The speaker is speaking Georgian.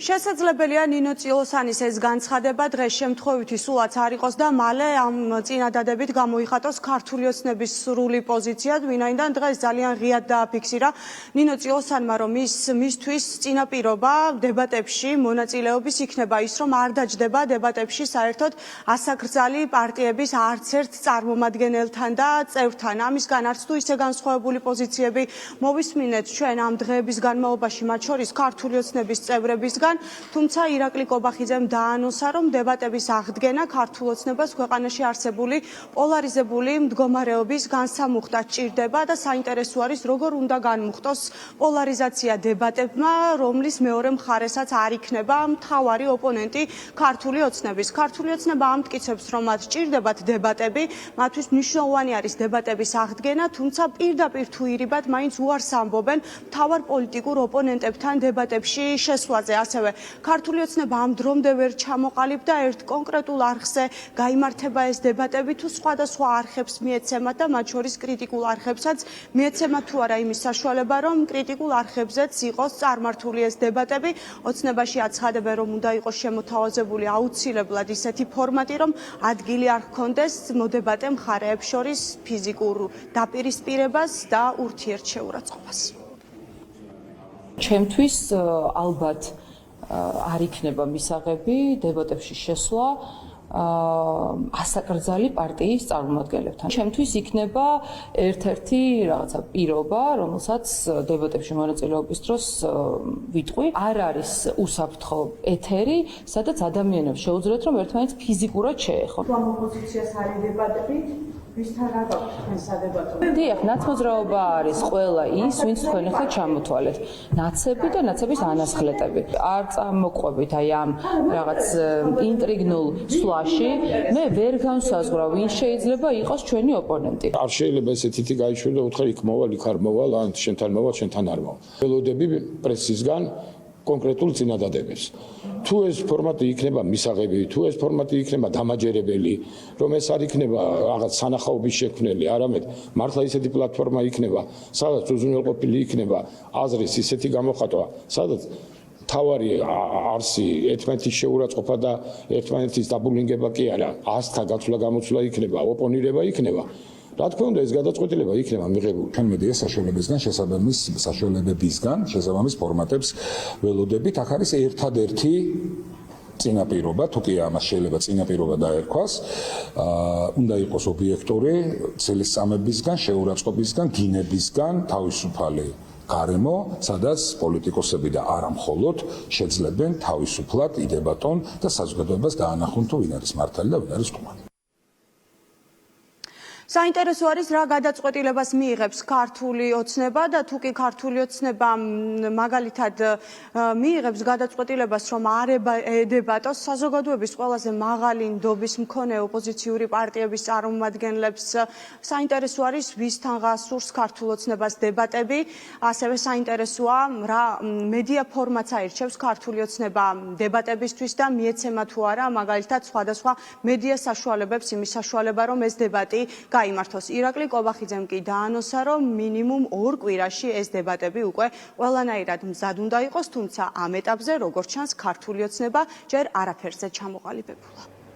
შესაძლებელია ნინო წილოსანის ეს განცხადება დღეს შემთხვევითი სულაც არ იყოს და მალე ამ წინადადებით გამოიხატოს ქართული ოცნების სრული პოზიცია, ვინაიდან დღეს ძალიან ღიად დააფიქსირა ნინო წილოსანმა, რომ მისთვის წინაპირობა დებატებში მონაწილეობის იქნება ის, რომ არ დაჯდება დებატებში საერთოდ ასაკრძალი პარტიების არც ერთ წარმომადგენელთან და წევრთან. ამისგან არც თუ ისე განსხვავებული პოზიციები მოვისმინეთ ჩვენ ამ დღეების განმავლობაში, მათ შორის ქართული ოცნების წევრებისგან. თუმცა ირაკლი კობახიძემ დაანონსა, რომ დებატების აღდგენა ქართულ ოცნებას ქვეყანაში არსებული პოლარიზებული მდგომარეობის განსამუხტად ჭირდება და საინტერესო არის, როგორ უნდა განმუხტოს პოლარიზაცია დებატებმა, რომლის მეორე მხარესაც არ იქნება მთავარი ოპონენტი ქართული ოცნების. ქართული ოცნება ამტკიცებს, რომ მათ ჭირდებათ დებატები, მათთვის მნიშვნელოვანი არის დებატების აღდგენა, თუმცა პირდაპირ თუ ირიბად მაინც უარს ამბობენ მთავარ პოლიტიკურ ოპონენტებთან დებატებში შესვლაზე. ასევე ქართული ოცნება ამ დრომდე ვერ ჩამოყალიბდა ერთ კონკრეტულ არხზე გაიმართება ეს დებატები თუ სხვადასხვა არხებს მიეცემათ და მათ შორის კრიტიკულ არხებსაც მიეცემათ თუ არა იმის საშუალება, რომ კრიტიკულ არხებზეც იყოს წარმართული ეს დებატები. ოცნებაში აცხადებენ, რომ უნდა იყოს შემოთავაზებული აუცილებლად ისეთი ფორმატი, რომ ადგილი არ ჰქონდეს მოდებატე მხარეებს შორის ფიზიკურ დაპირისპირებას და ურთიერთშეურაცხყოფას. ჩემთვის ალბათ არ იქნება მისაღები დებატებში შესვლა ასაკრძალი პარტიის წარმომადგენლებთან. ჩემთვის იქნება ერთ-ერთი რაღაცა პირობა, რომელსაც დებატებში მონაწილეობის დროს ვიტყვი. არ არის უსაფრთხო ეთერი, სადაც ადამიანებს შეუძლიათ, რომ ერთმანეთს ფიზიკურად შეეხონ. ამ ოპოზიციას არის დებატებით, ვისთან რა გაქვს სადებატო? დიახ, ნაცმოძრაობა არის ყველა ის, ვინც თქვენ ახლა ჩამოთვალეთ. ნაცები და ნაცების ანასხლეტები. არ წამოყვებით აი ამ რაღაც ინტრიგნულ სვლაში, მე ვერ განსაზღვრავ, ვინ შეიძლება იყოს ჩვენი ოპონენტი. არ შეიძლება ესე თითი გაიშვირო და უთხრა იქ მოვალ, იქ არ მოვალ, ან შენთან მოვალ, შენთან არ მოვალ. ველოდები პრესისგან კონკრეტულ წინადადებებს. თუ ეს ფორმატი იქნება მისაღები, თუ ეს ფორმატი იქნება დამაჯერებელი, რომ ეს არ იქნება რაღაც სანახაობის შექმნელი, არამედ მართლა ისეთი პლატფორმა იქნება, სადაც უზრუნველყოფილი იქნება აზრის ისეთი გამოხატვა, სადაც თავარი არსი ერთმანეთის შეურაცხყოფა და ერთმანეთის დაბულინგება კი არა, ასთა გაცვლა გამოცვლა იქნება, ოპონირება იქნება. რა თქმა უნდა, ეს გადაწყვეტილება იქნება მიღებული. ჩვენ მედია საშუალებებისგან, შესაბამის ფორმატებს ველოდებით. აქ არის ერთადერთი წინაპირობა, თუ კი ამას შეიძლება წინაპირობა დაერქვას, უნდა იყოს ობიექტური ცელისწამებისგან, შეურაცხყოფისგან, გინებისგან თავისუფალი გარემო, სადაც პოლიტიკოსები და არა მხოლოდ შეძლებენ თავისუფლად იდებატონ და საზოგადოებას დაანახონ, თუ ვინ არის მართალი და ვინ არის სტუმარი. საინტერესო არის, რა გადაწყვეტილებას მიიღებს ქართული ოცნება და თუ კი ქართული ოცნება მაგალითად მიიღებს გადაწყვეტილებას, რომ არ ედებატოს საზოგადოების ყველაზე მაღალი ნდობის მქონე ოპოზიციური პარტიების წარმომადგენლებს, საინტერესო არის, ვისთან გასურს ქართულ ოცნებას დებატები, ასევე საინტერესოა, რა მედია ფორმატს აირჩევს ქართული ოცნება დებატებისთვის და მიეცემა თუ არა მაგალითად სხვადასხვა მედია საშუალებებს იმის საშუალება, რომ ეს დებატი გაიმართოს. ირაკლი კობახიძემ კი დაანონსა, რომ მინიმუმ 2 კვირაში ეს დებატები უკვე ყველანაირად მზად უნდა იყოს, თუმცა ამ ეტაპზე, როგორც ჩანს, ქართული ოცნება ჯერ არაფერზე ჩამოყალიბებულა.